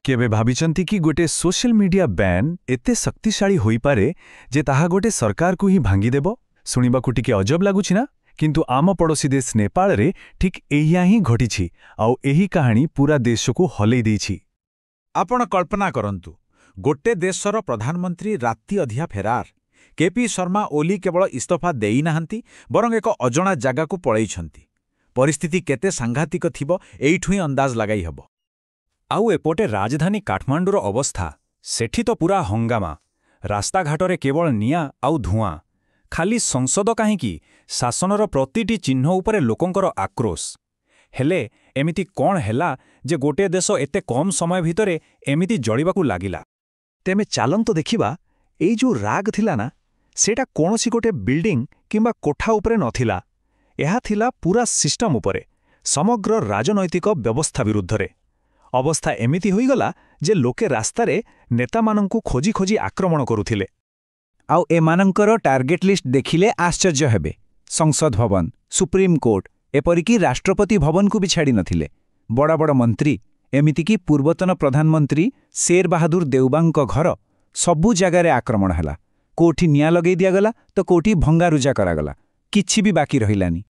केबे भाबिचंती कि गोटे सोशल मीडिया बैन एते शक्तिशाली होई पारे जे ताहा गोटे सरकार को ही भांगी देबो? सुनिबाकु टिके अजब लागुछि ना? किंतु आम पड़ोसी देश नेपाल रे ठीक एहिया ही घटिछि आउ एही कहानी पूरा देश को हलै दैछि। आपण कल्पना करंतु गोटे देशर प्रधानमंत्री राति अधिया फेरार। केपी शर्मा ओली केवल इस्तीफा देई नाहंती बरং एक अजणा जगह को पळैछंती। परिस्थिति केते सांघातिक थिबो एइठु ही अंदाज लगाई हबो। आउ एपोटे राजधानी काठमांडूर अवस्था सेठी तो पूरा हंगामा। रास्ताघाटरे केवल निया आउ धुआं। खाली संसद काहींकी शासनर प्रतिटी चिन्ह उपरे लोकंकर आक्रोश। हेले एमिति कौन हेला जे गोटे देश एते कम समय भितरे एमिति जळिबाकू लागिला? तेमे चालंतो देखिबा एई जो राग थिला ना सेटा कोनोसी गोटे बिल्डिंग किंबा कोठा उपरे नथिला। एहा थिला पूरा सिस्टम उपरे, समग्र राजनैतिक व्यवस्था विरुद्धरे। अवस्था एमिति होईगला जे लोके रास्तारे नेता मानंकु खोजी खोजी आक्रमण करुथिले। आउ एमानंकर टार्गेट लिस्ट देखिले आश्चर्य हेबे। संसद भवन, सुप्रीम कोर्ट, एपरिकी राष्ट्रपति भवन को भी छाड़ी नथिले। बड़ा बड़ा मंत्री एमितिकी पूर्वतन प्रधानमंत्री शेर बहादुर देउबांक घर सबु जगारे आक्रमण हला। कोठी निया लगेई दियागला तो कोठी भंगारुजा करागला, किछि भी बाकी रहिलानी।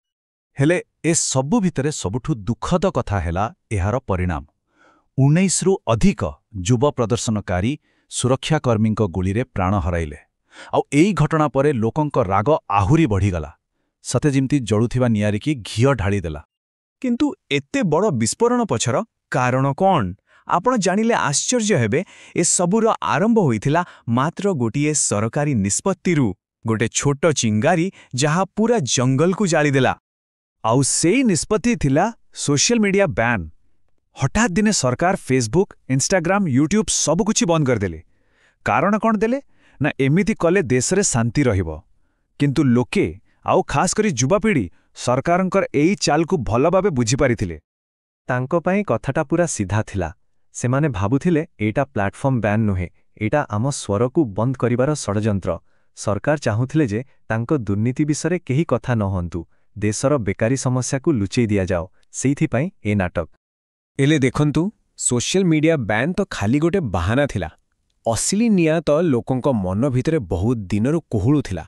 हेले ए सबु भितरे सबुठु दुखद कथा हेला एहार परिणाम। 19 रु अधिक युव प्रदर्शनकारी सुरक्षाकर्मी गुली प्राण हराइले। आउ एई घटना परे लोकंक राग आहुरी बढ़ीगला। सते जिमती जळुथिबा नियारिकी घियो ढाली देला। किंतु एते बड़ विस्फोरण पछर कारण कौन? आपण जानिले आश्चर्य हेबे। ए सबुर आरंभ होइथिला मात्र गोटिए सरकारी निष्पत्तिरु। गोटे छोट चिंगारी जहा पूरा जंगल को जाली देला। आउ सेई निष्पत्ति थिला सोशल मीडिया बैन। हठात दिने सरकार फेसबुक, इंस्टाग्राम, यूट्यूब सब कुछ बंद करदेले। कारण कौन देले ना एमिति कले देश रे शांति रहिबो। किंतु लोके आउ खास करी युवापीढ़ी सरकारंकर एई चाल को भल भाबे बुझी पारिथिले। तांको पई कथाटा पूरा सीधा थिला। सेमाने भाबुथिले एटा प्लाटफॉर्म बैन नुहे, एटा आम स्वर को बंद करिवार षडयंत्र। सरकार चाहुथिले जे तांको दुर्नीति विषय केही कथा न हंतु, देशर बेकारी समस्या को लुचेई दिया जाओ। सेइथि पई ए नाटक। एले देखंतु सोशल मीडिया बैन तो खाली गोटे बहाना थिला। असली निया तो लोकंक मन भितरे बहुत दिनरु कोहुळु थिला।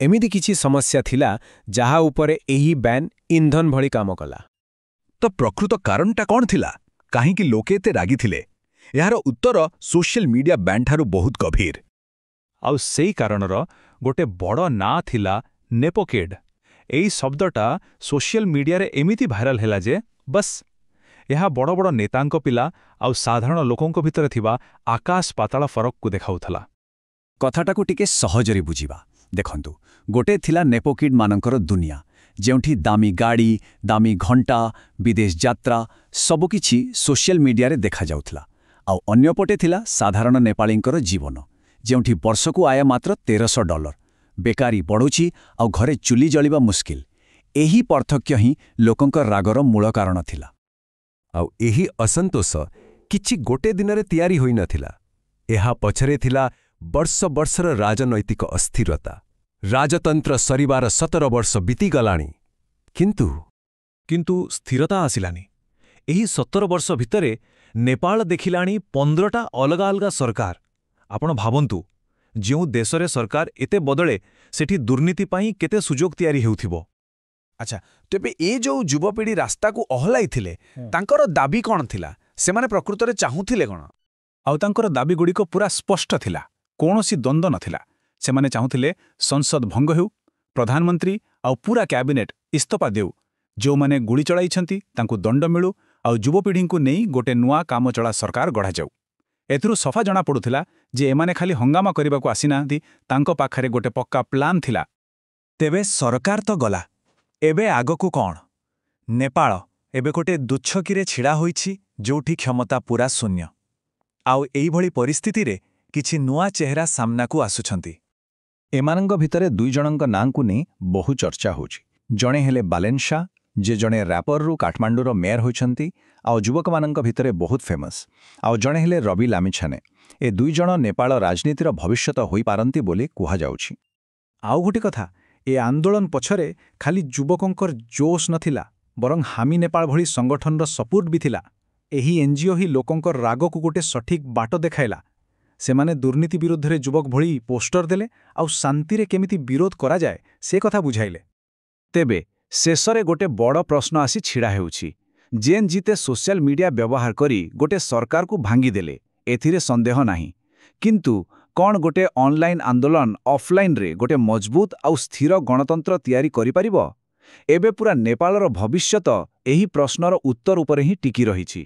एमिति किछि समस्या थिला जहा उपरे एही बैन इंधन भଳି काम कला। तो प्रकृत कारणटा कौन थिला? काहींकि लोके एते रागी थिले? यार उत्तर सोशल मीडिया बैन ठारू बहुत गभीर। आउ सेई कारणर गोटे बड़ ना थिला नेपोकेड। एई शब्दटा सोशल मीडिया रे एमिति भाइराल हेला जे बस यह बड़ बड़ नेतांक पिला आउ साधारण लोकंक भितरे थिबा आकाश पाताल फरक को देखाउथला। कथाटाकु टिके सहजरी बुझिबा। देखंतु गोटे थिला नेपोकिड मानंकर दुनिया, जेउठी दामी गाड़ी, दामी घंटा, विदेश यात्रा सबुकिछि सोशल मीडिया रे देखा जाउथला। आउ अन्यपटे थिला साधारण नेपालींकर जीवन, जेउठी वर्षकु आय मात्र $1300। बेकारी बढ़ुछि आउ घरे चुली जलिबा मुश्किल। एही पार्थक्य ही लोकंकर रागर मूल कारण थिला। आउ एही असंतोष किछि गोटे दिनरे तयारी होई नथिला। एहा पछरे थिला वर्ष वर्षर राजनैतिक अस्थिरता। राजतंत्र सरिवार 17 वर्ष बीती गलाणी, किंतु स्थिरता आसिलानी। एही 17 वर्ष भितरे नेपाल देखिलाणी 15टा अलगा अलगा सरकार। आपण भाबंतु जेउ देशरे सरकार एते बदले सेठी दुर्नीति पाई केते सुजोग तयारी हेउथिबो। अच्छा, तेबे ए जो युवपीढ़ी रास्ता को अहलाई थिले तांकर दाबी कौन थिला? सेमाने प्रकृतरे चाहुथिले कौन? आउ तांकर दाबी गुडी को पूरा स्पष्ट थिला। कोनोसी द्वंद्व नथिला। सेमाने चाहुथिले संसद भंग हेउ, प्रधानमंत्री आउ पूरा कैबिनेट इस्तीफा देउ, जो माने गुली चलाइछंती तांकु दंड मिलु, आउ युवपीढ़ी को नेई गोटे नुआ काम चला सरकार गढ़ा जाउ। एथुरु सफा जना पडुथिला जे एमाने खाली हंगामा करिबाकू आसिनांती, तांको पाखरे गोटे पक्का प्लान थिला। तेबे सरकार तो गला, एबे आगकू कौन? नेपाल एबे गोटे दुच्छकीरे छिड़ा होईछि, जोठी क्षमता पूरा शून्य। आउ एई भली परिस्थिति रे किछि नुआ चेहरा सामना को आसुछंती। एमानंग भितरे दुई जनंक नांकु नै बहु चर्चा होछि। जणे हेले बालेन शाह, जे जणे रैपर रु काठमांडूर मेयर होइछंती, आउ युवक मानंक भितरे बहुत फेमस। आउ जणे हेले रवि लामिछाने। ए दुई जण नेपाल राजनीतिर भविष्यत होई पारंती बोली कुहा जाउछि। आउ गोटे कथा, ए आंदोलन पछरे खाली युवकंकर जोश नथिला, बरং हामी नेपाल भली संगठनर सपोर्ट भी थिला। ଏହି ଏନ୍ଜିଓ ହିଁ ଲୋକଙ୍କର ରାଗକୁ ଗୋଟେ ସଠିକ୍ ବାଟ ଦେଖାଇଲା। ସେମାନେ ଦୁର୍ନୀତି ବିରୁଦ୍ଧରେ ଯୁବକ ଭଳି ପୋଷ୍ଟର ଦେଲେ ଆଉ ଶାନ୍ତିରେ କେମିତି ବିରୋଧ କରାଯାଏ ସେ କଥା ବୁଝାଇଲେ। ତେବେ ଶେଷରେ ଗୋଟେ ବଡ଼ ପ୍ରଶ୍ନ ଆସି ଛିଡ଼ା ହେଉଛି। ଜେନ୍ ଜିତେ ସୋସିଆଲ ମିଡିଆ ବ୍ୟବହାର କରି ଗୋଟେ ସରକାରକୁ ଭାଙ୍ଗିଦେଲେ, ଏଥିରେ ସନ୍ଦେହ ନାହିଁ। କିନ୍ତୁ କ'ଣ ଗୋଟେ ଅନଲାଇନ୍ ଆନ୍ଦୋଳନ ଅଫଲାଇନ୍ରେ ଗୋଟେ ମଜବୁତ ଆଉ ସ୍ଥିର ଗଣତନ୍ତ୍ର ତିଆରି କରିପାରିବ? ଏବେ ପୁରା ନେପାଳର ଭବିଷ୍ୟତ ଏହି ପ୍ରଶ୍ନର ଉତ୍ତର ଉପରେ ହିଁ ଟିକି ରହିଛି।